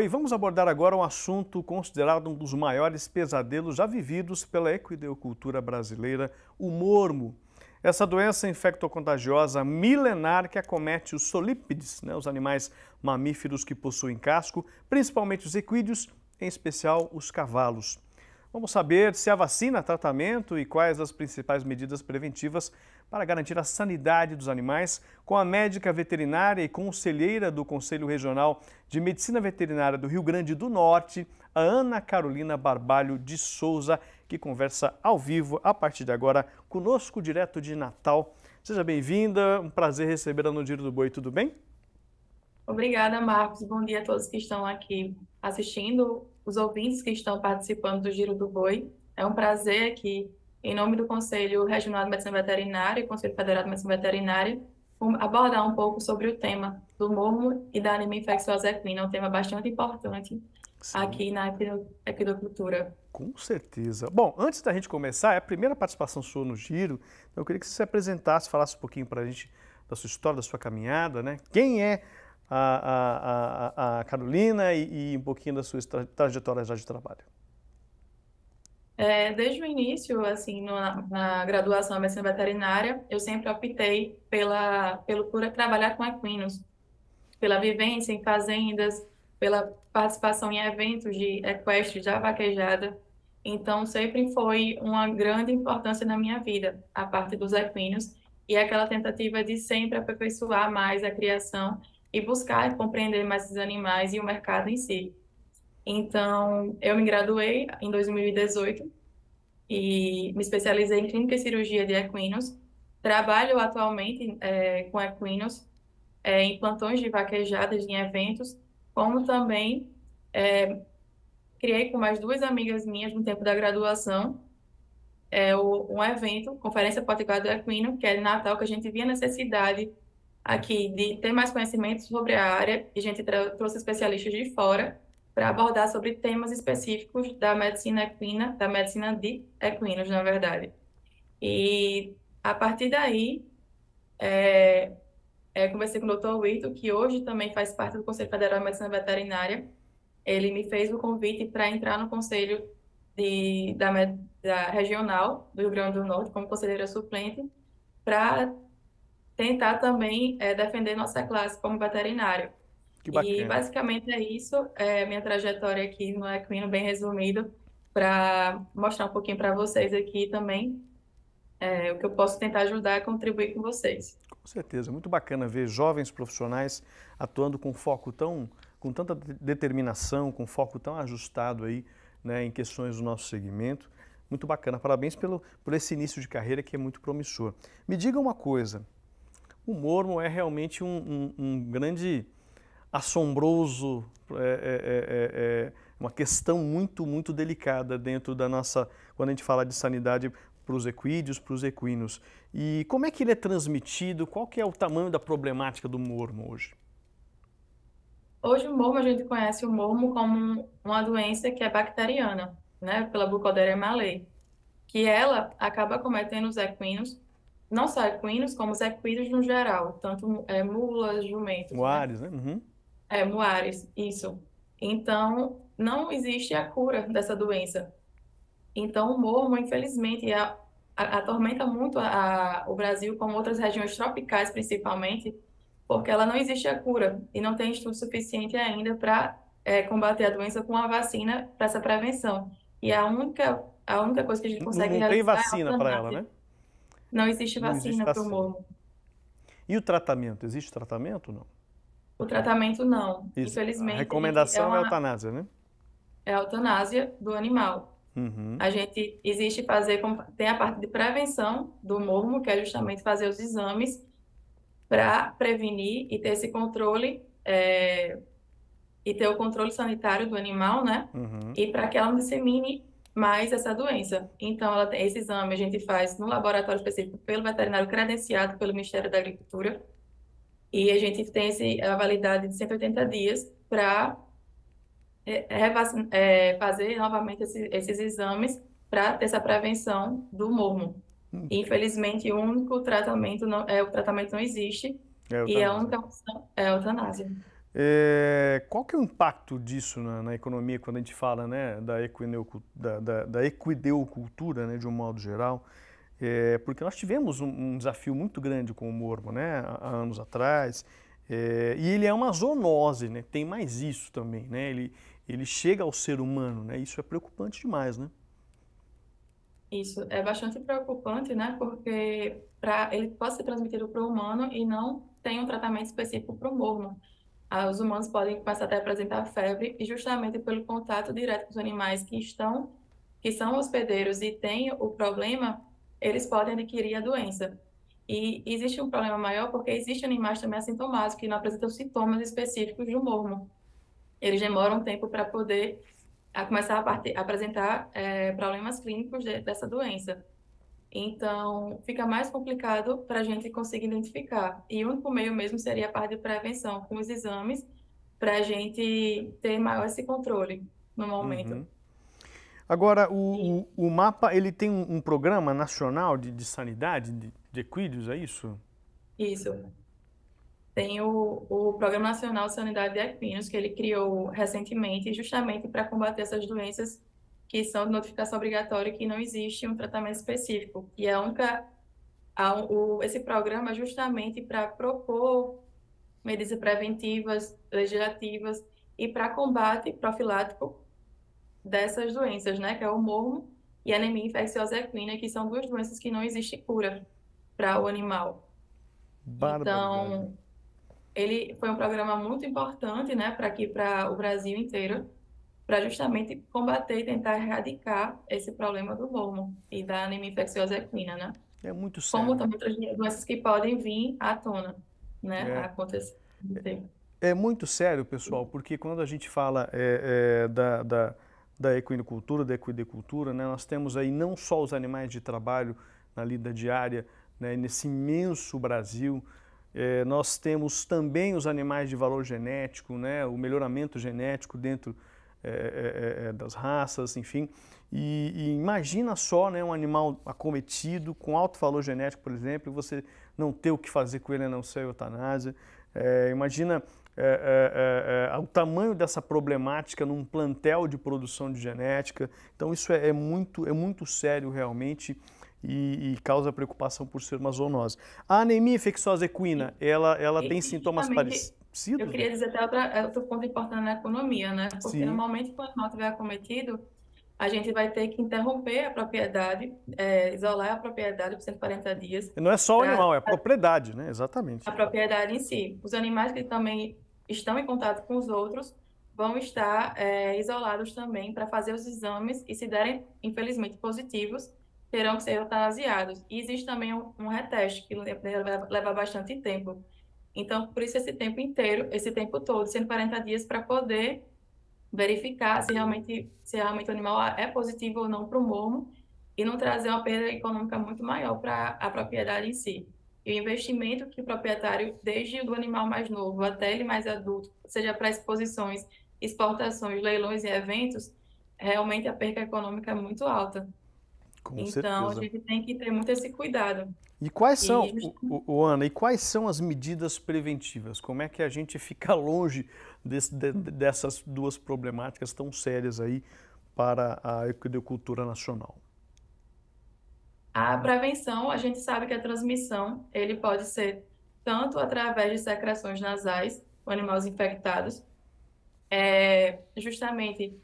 E vamos abordar agora um assunto considerado um dos maiores pesadelos já vividos pela equideocultura brasileira, o mormo. Essa doença infectocontagiosa milenar que acomete os solípedes, os animais mamíferos que possuem casco, principalmente os equídeos, em especial os cavalos. Vamos saber se há vacina, tratamento e quais as principais medidas preventivas para garantir a sanidade dos animais com a médica veterinária e conselheira do Conselho Regional de Medicina Veterinária do Rio Grande do Norte, a Ana Carolina Barbalho de Souza, que conversa ao vivo a partir de agora conosco direto de Natal. Seja bem-vinda, um prazer recebê-la no Giro do Boi, tudo bem? Obrigada, Marcos. Bom dia a todos que estão aqui assistindo, os ouvintes que estão participando do Giro do Boi. É um prazer aqui, em nome do Conselho Regional de Medicina Veterinária e Conselho Federal de Medicina Veterinária, abordar um pouco sobre o tema do mormo e da anemia infecciosa equina, um tema bastante importante Sim, aqui na equidocultura. com certeza. Bom, antes da gente começar, é a primeira participação sua no Giro, então eu queria que você se apresentasse, falasse um pouquinho para a gente da sua história, da sua caminhada, né? Quem é a Carolina e um pouquinho da sua trajetória já de trabalho. Desde o início, assim, na graduação em medicina veterinária, eu sempre optei por trabalhar com equinos, pela vivência em fazendas, pela participação em eventos de equestre, de vaquejada. Então, sempre foi uma grande importância na minha vida, a parte dos equinos, e aquela tentativa de sempre aperfeiçoar mais a criação e buscar compreender mais esses animais e o mercado em si. Então, eu me graduei em 2018 e me especializei em clínica e cirurgia de equinos. Trabalho atualmente com equinos em plantões de vaquejadas, em eventos, como também é, criei com mais duas amigas minhas no tempo da graduação um evento, Conferência Potiguar do Equino, que é de Natal, que a gente via necessidade aqui de ter mais conhecimento sobre a área, e a gente trouxe especialistas de fora para abordar sobre temas específicos da medicina equina, da medicina de equinos, na verdade. E a partir daí, conversei com o Dr. Wito, que hoje também faz parte do Conselho Federal de Medicina Veterinária. Ele me fez o convite para entrar no Conselho da Regional do Rio Grande do Norte, como conselheira suplente, para tentar também defender nossa classe como veterinário. Que E bacana. basicamente é isso, minha trajetória aqui no equino, bem resumido, para mostrar um pouquinho para vocês aqui também o que eu posso tentar ajudar a contribuir com vocês. Com certeza, muito bacana ver jovens profissionais atuando com foco com tanta determinação, com foco tão ajustado aí, né, em questões do nosso segmento. Muito bacana, parabéns por esse início de carreira que é muito promissor. Me diga uma coisa, o mormo é realmente um grande assombroso, uma questão muito delicada dentro da nossa, quando a gente fala de sanidade para os equídeos, para os equinos. E como é que ele é transmitido? Qual que é o tamanho da problemática do mormo hoje? Hoje o mormo, a gente conhece o mormo como uma doença que é bacteriana, né, pela Burkholderia malay, que ela acaba cometendo os equinos, não só equinos, como os equídeos no geral, tanto mulas, jumentos, né? Moares, né? Uhum. Muares, isso. Então, não existe a cura dessa doença. Então, o mormo, infelizmente, atormenta muito o Brasil, como outras regiões tropicais, principalmente, porque ela não existe a cura e não tem estudo suficiente ainda para combater a doença com a vacina para essa prevenção. E a única coisa que a gente Não, consegue não tem realizar é a vacina para ela, eutanásia. né? Não existe Não existe vacina para o vacina. mormo. E o tratamento? Existe tratamento ou não? O tratamento não. Isso. A Infelizmente, recomendação é a eutanásia, né? é a eutanásia do animal. Uhum. A gente existe tem a parte de prevenção do mormo, que é justamente fazer os exames para prevenir e ter esse controle, e ter o controle sanitário do animal, né? Uhum. E para que ela não dissemine mais essa doença. Então, esse exame a gente faz no laboratório específico pelo veterinário credenciado pelo Ministério da Agricultura, e a gente tem a validade de 180 dias para fazer novamente esses exames para ter essa prevenção do mormo. Infelizmente, o único tratamento não, o tratamento não existe É a e a eutanásia. única opção é a eutanásia. Qual que é o impacto disso na economia quando a gente fala, né, da equideucultura, né, de um modo geral? Porque nós tivemos um desafio muito grande com o mormo, né, há anos atrás, e ele é uma zoonose, né, tem mais isso também, né, ele chega ao ser humano, né, isso é preocupante demais, né? Isso é bastante preocupante, né? Porque ele pode ser transmitido para o humano e não tem um tratamento específico para o mormo. Os humanos podem começar até a apresentar febre e justamente pelo contato direto com os animais que são hospedeiros e têm o problema, eles podem adquirir a doença. E existe um problema maior porque existem animais também assintomáticos que não apresentam sintomas específicos do mormo. Eles demoram um tempo para poder começar a apresentar problemas clínicos dessa doença. Então, fica mais complicado para a gente conseguir identificar. E o único meio mesmo seria a parte de prevenção, com os exames, para a gente ter maior esse controle no momento. Uhum. Agora, E o mapa, ele tem um programa nacional de sanidade, de equídeos, é isso? isso. Tem o Programa Nacional de Sanidade de Equinos, que ele criou recentemente, justamente para combater essas doenças que são de notificação obrigatória e que não existe um tratamento específico. E a única, esse programa é justamente para propor medidas preventivas, legislativas e para combate profilático dessas doenças, né, que é o mormo e a anemia infecciosa equina, que são duas doenças que não existe cura para o animal. Barbaridade. Então, ele foi um programa muito importante, né, para aqui, para o Brasil inteiro, para justamente combater e tentar erradicar esse problema do mormo e da anemia infecciosa equina, né? É muito Como sério. também outras doenças que podem vir à tona, né, a É, acontecer. é muito sério, pessoal, porque quando a gente fala da equinocultura, da equidecultura, né, nós temos aí não só os animais de trabalho na lida diária, né, nesse imenso Brasil, nós temos também os animais de valor genético, né, o melhoramento genético dentro das raças, enfim. E imagina só, né, um animal acometido com alto valor genético, por exemplo, e você não ter o que fazer com ele a não ser a eutanásia. Imagina o tamanho dessa problemática num plantel de produção de genética. Então isso é muito sério realmente e causa preocupação por ser uma zoonose. A anemia infecciosa equina, ela tem E sintomas justamente, eu parecidos? queria dizer até outro ponto importante na economia, né? Porque no Sim. momento que o animal estiver acometido, a gente vai ter que interromper a propriedade, isolar a propriedade por 140 dias, Não é só o para animal, é a propriedade, né? Exatamente. a propriedade em si. Os animais que também estão em contato com os outros vão estar isolados também para fazer os exames e se derem, infelizmente, positivos, terão que ser eutanasiados. E existe também um reteste que leva bastante tempo. Então, por isso esse tempo inteiro, esse tempo todo, 140 dias para poder verificar se realmente o animal é positivo ou não para o mormo e não trazer uma perda econômica muito maior para a propriedade em si. E o investimento que o proprietário, desde o animal mais novo até ele mais adulto, seja para exposições, exportações, leilões e eventos, realmente a perca econômica é muito alta. Com Então, a certeza. gente tem que ter muito esse cuidado. E quais E são, Ana, e quais são as medidas preventivas? Como é que a gente fica longe dessas duas problemáticas tão sérias aí para a equicultura nacional? a prevenção, a gente sabe que a transmissão, ele pode ser tanto através de secreções nasais, com animais infectados, justamente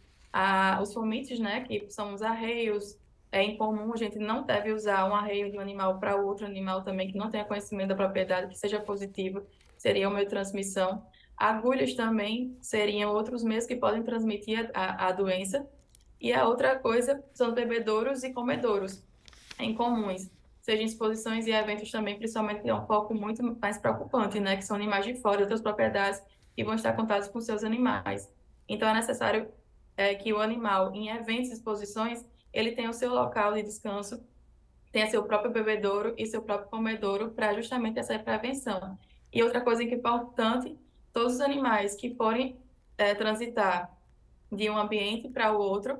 os fomites, né, que são os arreios, é incomum, a gente não deve usar um arreio de um animal para outro animal também que não tenha conhecimento da propriedade, que seja positivo, seria uma transmissão. Agulhas também seriam outros meios que podem transmitir a doença. E a outra coisa são os bebedouros e comedouros em comuns, seja em exposições e eventos também, principalmente que é um foco muito mais preocupante, né, que são animais de fora, de outras propriedades, que vão estar em contato com seus animais. Então, é necessário que o animal, em eventos e exposições, ele tenha o seu local de descanso, tenha seu próprio bebedouro e seu próprio comedouro para justamente essa prevenção. E outra coisa que é importante, todos os animais que forem transitar de um ambiente para o outro,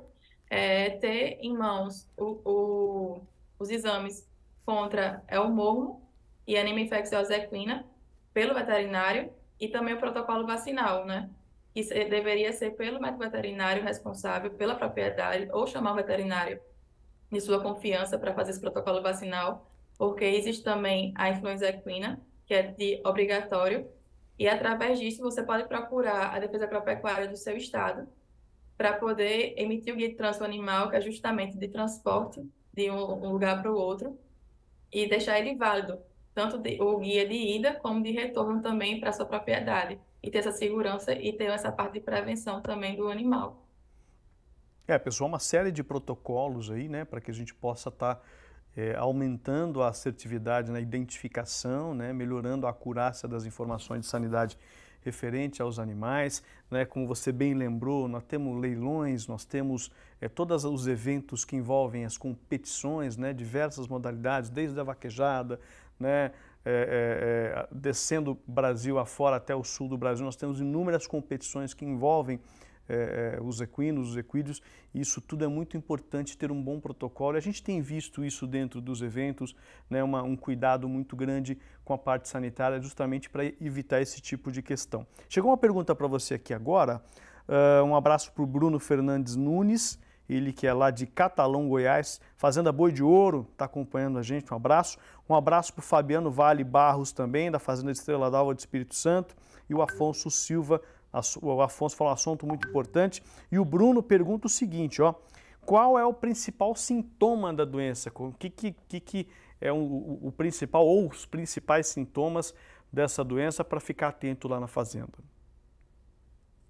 ter em mãos os exames contra o morro e a anemia infecciosa equina pelo veterinário e também o protocolo vacinal, né? Deveria ser pelo médico veterinário responsável pela propriedade ou chamar o veterinário de sua confiança para fazer esse protocolo vacinal, porque existe também a influenza equina, que é de obrigatório, e através disso você pode procurar a Defesa Agropecuária do seu estado para poder emitir o guia de trânsito animal, que é justamente de transporte de um lugar para o outro, e deixar ele válido, tanto o guia de ida como de retorno também para sua propriedade, e ter essa segurança e ter essa parte de prevenção também do animal. Pessoal, uma série de protocolos aí, né, para que a gente possa estar aumentando a assertividade na identificação, né, melhorando a acurácia das informações de sanidade referente aos animais, né, como você bem lembrou, nós temos leilões, nós temos todos os eventos que envolvem as competições, né, diversas modalidades, desde a vaquejada, né, descendo Brasil afora até o sul do Brasil, nós temos inúmeras competições que envolvem os equinos, os equídeos, e isso tudo é muito importante ter um bom protocolo. A gente tem visto isso dentro dos eventos, né, um cuidado muito grande com a parte sanitária, justamente para evitar esse tipo de questão. Chegou uma pergunta para você aqui agora, um abraço para o Bruno Fernandes Nunes, ele que é lá de Catalão, Goiás, Fazenda Boi de Ouro, está acompanhando a gente, um abraço. Um abraço para o Fabiano Vale Barros também, da Fazenda Estrela d'Alva de Espírito Santo, e o Afonso Silva. O Afonso falou um assunto muito importante. E o Bruno pergunta o seguinte, ó, qual é o principal sintoma da doença? O que é o principal ou os principais sintomas dessa doença para ficar atento lá na fazenda?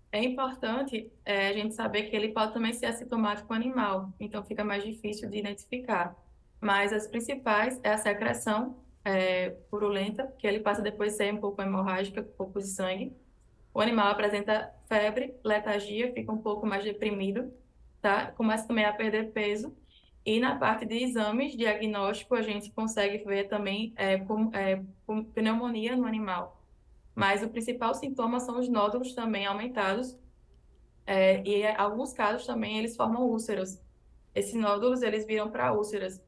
É importante a gente saber que ele pode também ser assintomático animal, então fica mais difícil de identificar. Mas as principais é a secreção purulenta, que ele passa depois a ser um pouco hemorrágica, um pouco de sangue. O animal apresenta febre, letargia, fica um pouco mais deprimido, tá? Começa também a perder peso. E na parte de exames, diagnóstico, a gente consegue ver também com pneumonia no animal. Mas o principal sintoma são os nódulos também aumentados, e em alguns casos também eles formam úlceras. Esses nódulos, eles viram para úlceras,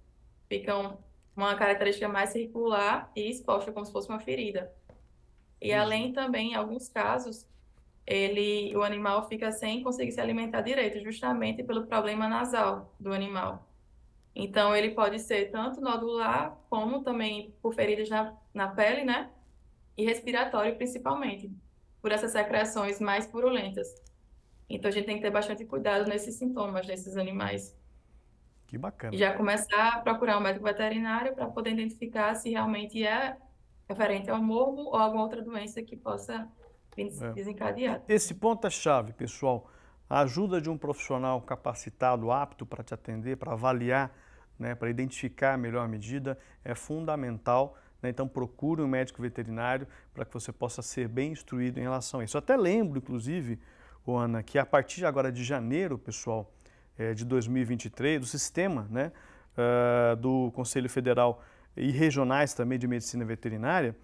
ficam uma característica mais circular e exposta, como se fosse uma ferida. E além também, em alguns casos, o animal fica sem conseguir se alimentar direito, justamente pelo problema nasal do animal. Então, ele pode ser tanto nodular, como também por feridas na pele, né? E respiratório, principalmente, por essas secreções mais purulentas. Então, a gente tem que ter bastante cuidado nesses sintomas desses animais. Que E bacana. já começar a procurar um médico veterinário para poder identificar se realmente é referente ao morbo ou alguma outra doença que possa vir desencadear. Esse ponto é chave, pessoal. A ajuda de um profissional capacitado, apto para te atender, para avaliar, né, para identificar a melhor medida, é fundamental. Né? Então procure um médico veterinário para que você possa ser bem instruído em relação a isso. Eu até lembro, inclusive, Ana, que a partir de agora de janeiro, pessoal, de 2023, do sistema, né, do Conselho Federal e regionais também de medicina veterinária,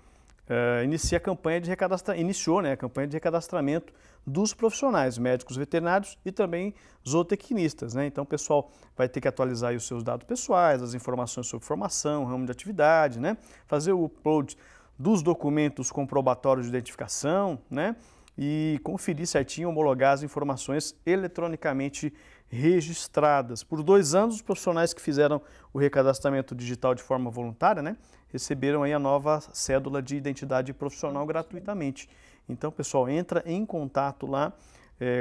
inicia a campanha de iniciou, né, a campanha de recadastramento dos profissionais, médicos veterinários e também zootecnistas, né? Então o pessoal vai ter que atualizar aí os seus dados pessoais, as informações sobre formação, ramo de atividade, né? Fazer o upload dos documentos comprobatórios de identificação, né? E conferir certinho, homologar as informações eletronicamente registradas. Por 2 anos, os profissionais que fizeram o recadastramento digital de forma voluntária, né, receberam aí a nova cédula de identidade profissional gratuitamente. Então, pessoal, entra em contato lá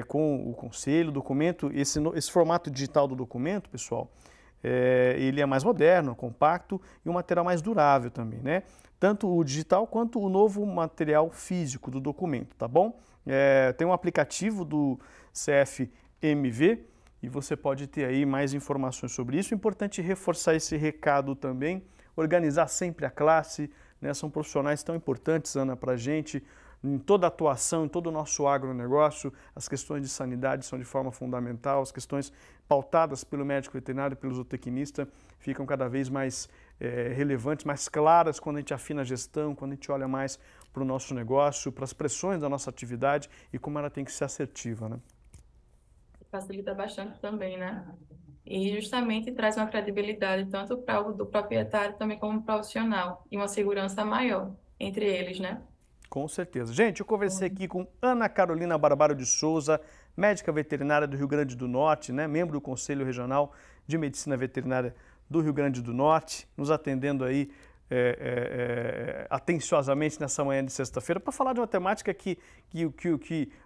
com o conselho, documento, esse formato digital do documento, pessoal, ele é mais moderno, compacto e um material mais durável também, né? Tanto o digital quanto o novo material físico do documento, tá bom? Tem um aplicativo do CFMV e você pode ter aí mais informações sobre isso. É importante reforçar esse recado também, organizar sempre a classe, né? São profissionais tão importantes, Ana, para a gente, em toda a atuação, em todo o nosso agronegócio, as questões de sanidade são de forma fundamental, as questões pautadas pelo médico veterinário e pelo zootecnista ficam cada vez mais relevantes, mais claras quando a gente afina a gestão, quando a gente olha mais para o nosso negócio, para as pressões da nossa atividade e como ela tem que ser assertiva, né? Facilita bastante também, né? E justamente traz uma credibilidade tanto para o do proprietário também como profissional e uma segurança maior entre eles, né? Com certeza. Gente, eu conversei aqui com Ana Carolina Barbaro de Souza, médica veterinária do Rio Grande do Norte, né, membro do Conselho Regional de Medicina Veterinária do Rio Grande do Norte, nos atendendo aí atenciosamente nessa manhã de sexta-feira, para falar de uma temática que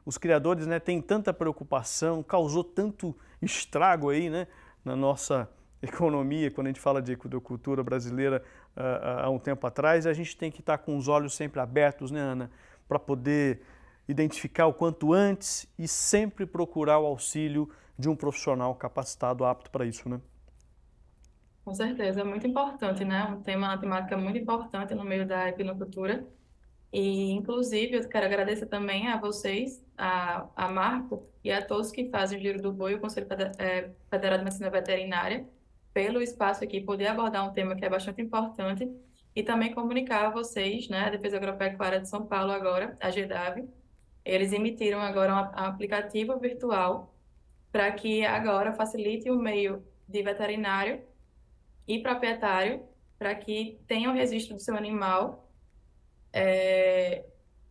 os criadores, né, têm tanta preocupação, causou tanto estrago aí, né, na nossa economia, quando a gente fala de equicultura brasileira há um tempo atrás. A gente tem que estar com os olhos sempre abertos, né, Ana, para poder identificar o quanto antes e sempre procurar o auxílio de um profissional capacitado, apto para isso, né? Com certeza, é muito importante, né? Uma temática muito importante no meio da equinocultura. E, inclusive, eu quero agradecer também a vocês, a Marco e a todos que fazem o Giro do Boi, o Conselho Federal de Medicina Veterinária, pelo espaço aqui, poder abordar um tema que é bastante importante e também comunicar a vocês, né, a Defesa Agropecuária de São Paulo agora, a GEDAV, eles emitiram agora um aplicativo virtual para que agora facilite o meio de veterinário e proprietário para que tenha o registro do seu animal,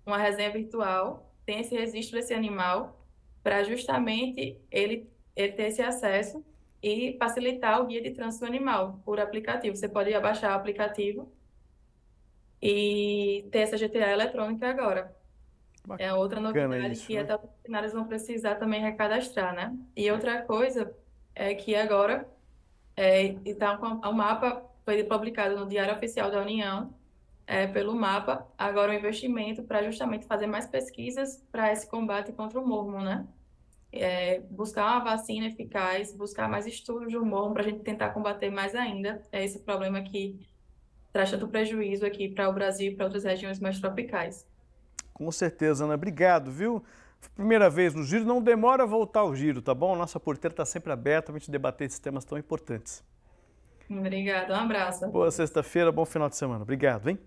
uma resenha virtual, tem esse registro desse animal para justamente ele ter esse acesso e facilitar o guia de trânsito do animal por aplicativo. Você pode abaixar o aplicativo e ter essa GTA eletrônica agora. É outra novidade isso, que né? até os veterinários vão precisar também recadastrar, né? E outra coisa é que agora então, o mapa foi publicado no Diário Oficial da União, pelo mapa, agora o investimento para justamente fazer mais pesquisas para esse combate contra o mormo, né? Buscar uma vacina eficaz, buscar mais estudos do mormo para a gente tentar combater mais ainda esse problema que traz tanto prejuízo aqui para o Brasil e para outras regiões mais tropicais. Com certeza, Ana. Obrigado, viu? Primeira vez no Giro, não demora a voltar ao Giro, tá bom? Nossa porteira está sempre aberta para a gente debater esses temas tão importantes. Obrigada, um abraço. Boa sexta-feira, bom final de semana. Obrigado, hein?